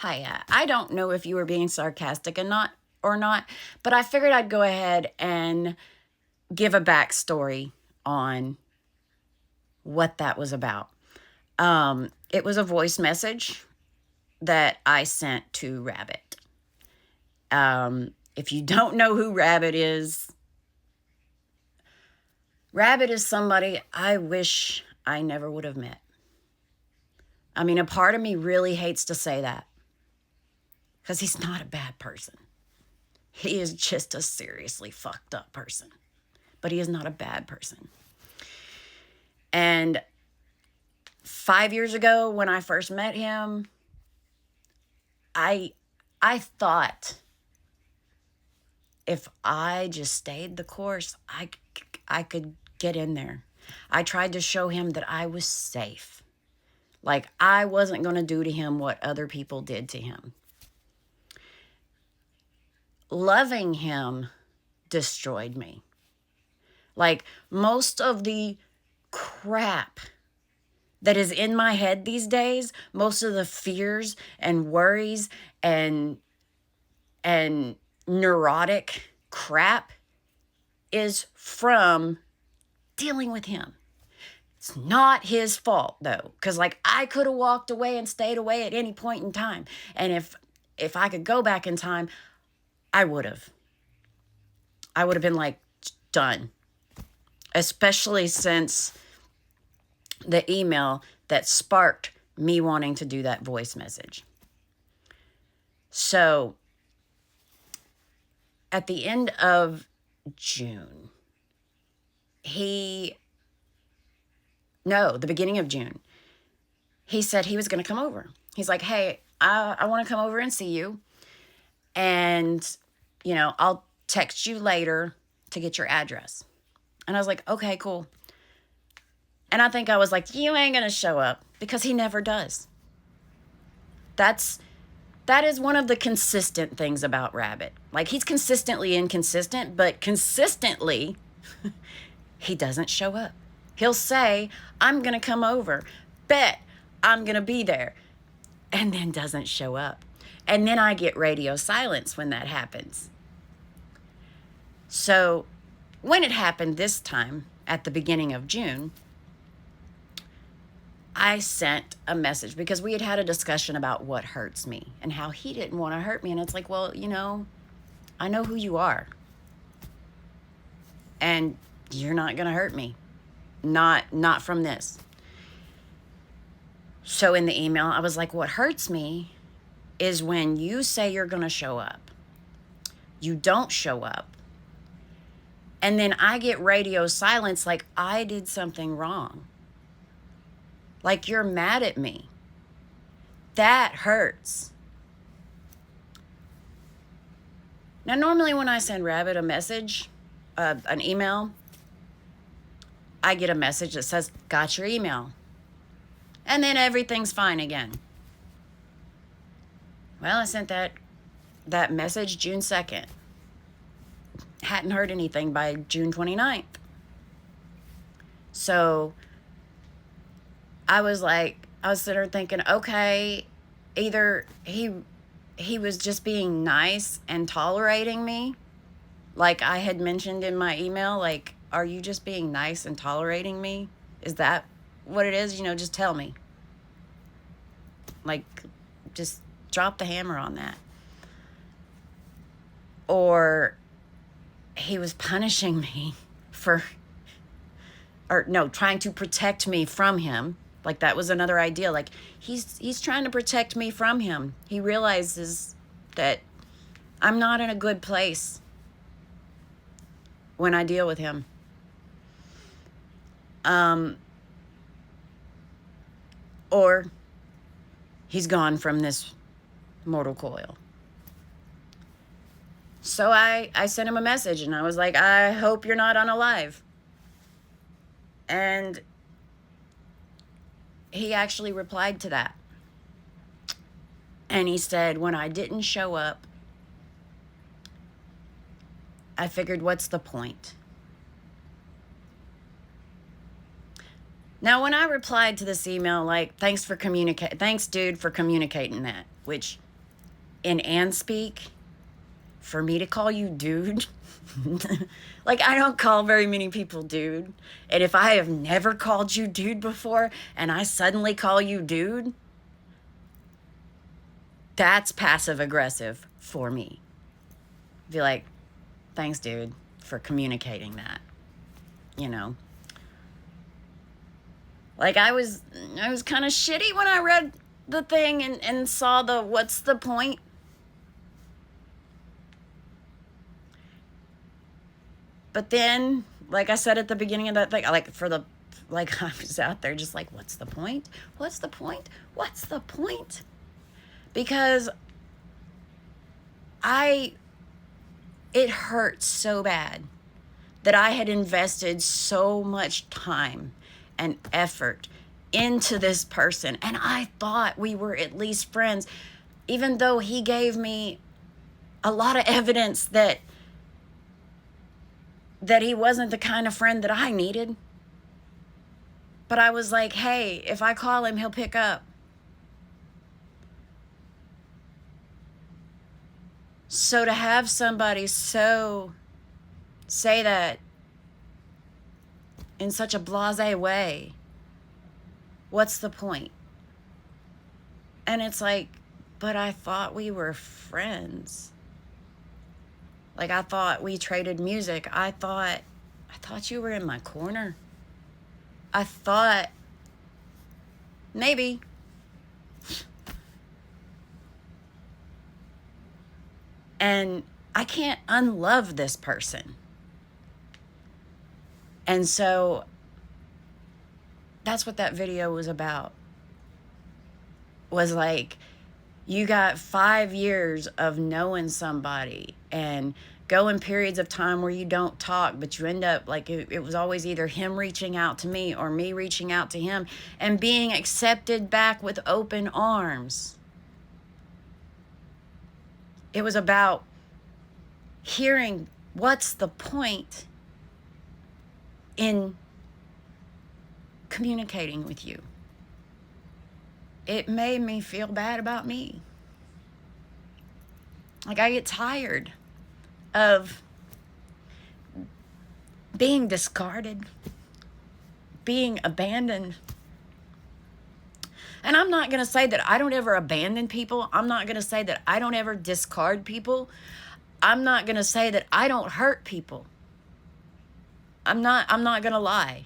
Hi, I don't know if you were being sarcastic or not, but I figured I'd go ahead and give a backstory on what that was about. It was a voice message that I sent to Rabbit. If you don't know who Rabbit is somebody I wish I never would have met. I mean, a part of me really hates to say that because he's not a bad person. He is just a seriously fucked up person, but he is not a bad person. And 5 years ago, when I first met him, I thought if I just stayed the course, I could get in there. I tried to show him that I was safe. Like I wasn't going to do to him what other people did to him. Loving him destroyed me. Like most of the crap that is in my head these days, most of the fears and worries and neurotic crap is from dealing with him. It's not his fault though, because like I could have walked away and stayed away at any point in time. And if I could go back in time, I would have. I would have been like done. Especially since the email that sparked me wanting to do that voice message. So at the end of June, the beginning of June, he said he was going to come over. He's like, hey, I want to come over and see you. And, I'll text you later to get your address. And I was like, okay, cool. And I think I was like, you ain't going to show up, because he never does. That is one of the consistent things about Rabbit. Like he's consistently inconsistent, but consistently he doesn't show up. He'll say, I'm going to come over. Bet I'm going to be there. And then doesn't show up. And then I get radio silence when that happens. So when it happened this time at the beginning of June, I sent a message because we had had a discussion about what hurts me and how he didn't want to hurt me. And it's like, well, I know who you are. And you're not going to hurt me. Not from this. So in the email, I was like, what hurts me is when you say you're going to show up. You don't show up. And then I get radio silence like I did something wrong. Like you're mad at me. That hurts. Now, normally when I send Rabbit a message, an email, I get a message that says, got your email. And then everything's fine again. Well, I sent that message June 2nd. Hadn't heard anything by June 29th. So I was sitting there thinking, okay, either he was just being nice and tolerating me, like I had mentioned in my email, like, are you just being nice and tolerating me? Is that what it is? Just tell me. Like, just drop the hammer on that. Or he was punishing me trying to protect me from him. Like that was another idea. Like he's trying to protect me from him. He realizes that I'm not in a good place when I deal with him. Or he's gone from this mortal coil. So I sent him a message and I was like, I hope you're not unalive. And he actually replied to that. And he said, when I didn't show up, I figured, what's the point? Now, when I replied to this email, like, thanks dude for communicating that, which in Ann speak, for me to call you dude, like, I don't call very many people dude. And if I have never called you dude before and I suddenly call you dude, that's passive aggressive for me. Be like, thanks, dude, for communicating that, you know? Like, I was kind of shitty when I read the thing and saw the what's the point. But then, like I said at the beginning of that thing, I was out there just like, what's the point? What's the point? What's the point? Because it hurts so bad that I had invested so much time and effort into this person, and I thought we were at least friends, even though he gave me a lot of evidence that he wasn't the kind of friend that I needed. But I was like, hey, if I call him, he'll pick up. So to have somebody say that in such a blasé way, what's the point? And it's like, but I thought we were friends. Like, I thought we traded music. I thought you were in my corner. I thought maybe. And I can't unlove this person. And so that's what that video was about. Was like, you got 5 years of knowing somebody and going periods of time where you don't talk, but you end up like, it was always either him reaching out to me or me reaching out to him and being accepted back with open arms. It was about hearing what's the point in communicating with you. It made me feel bad about me. Like, I get tired of being discarded, being abandoned. And I'm not going to say that I don't ever abandon people. I'm not going to say that I don't ever discard people. I'm not going to say that I don't hurt people. I'm not going to lie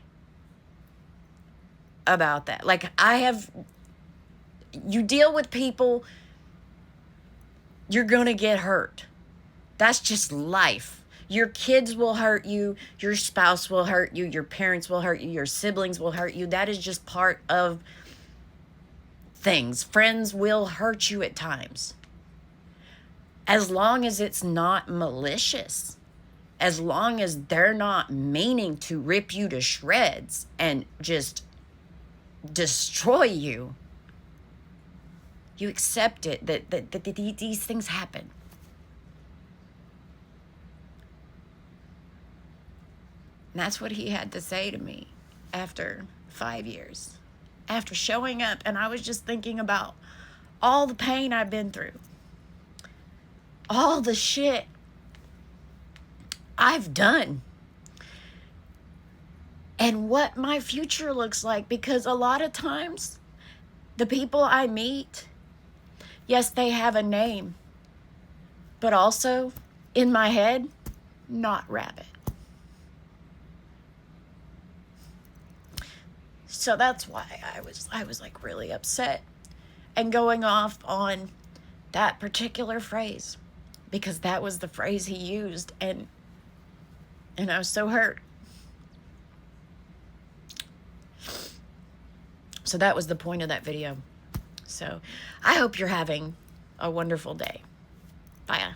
about that. Like, you deal with people, you're going to get hurt. That's just life. Your kids will hurt you. Your spouse will hurt you. Your parents will hurt you. Your siblings will hurt you. That is just part of things. Friends will hurt you at times. As long as it's not malicious, as long as they're not meaning to rip you to shreds and just destroy you, you accept it, that these things happen. And that's what he had to say to me after 5 years. After showing up, and I was just thinking about all the pain I've been through. All the shit I've done. And what my future looks like. Because a lot of times, the people I meet, yes, they have a name. But also, in my head, not Rabbit. So that's why I was like really upset and going off on that particular phrase, because that was the phrase he used, and I was so hurt. So that was the point of that video. So I hope you're having a wonderful day. Bye.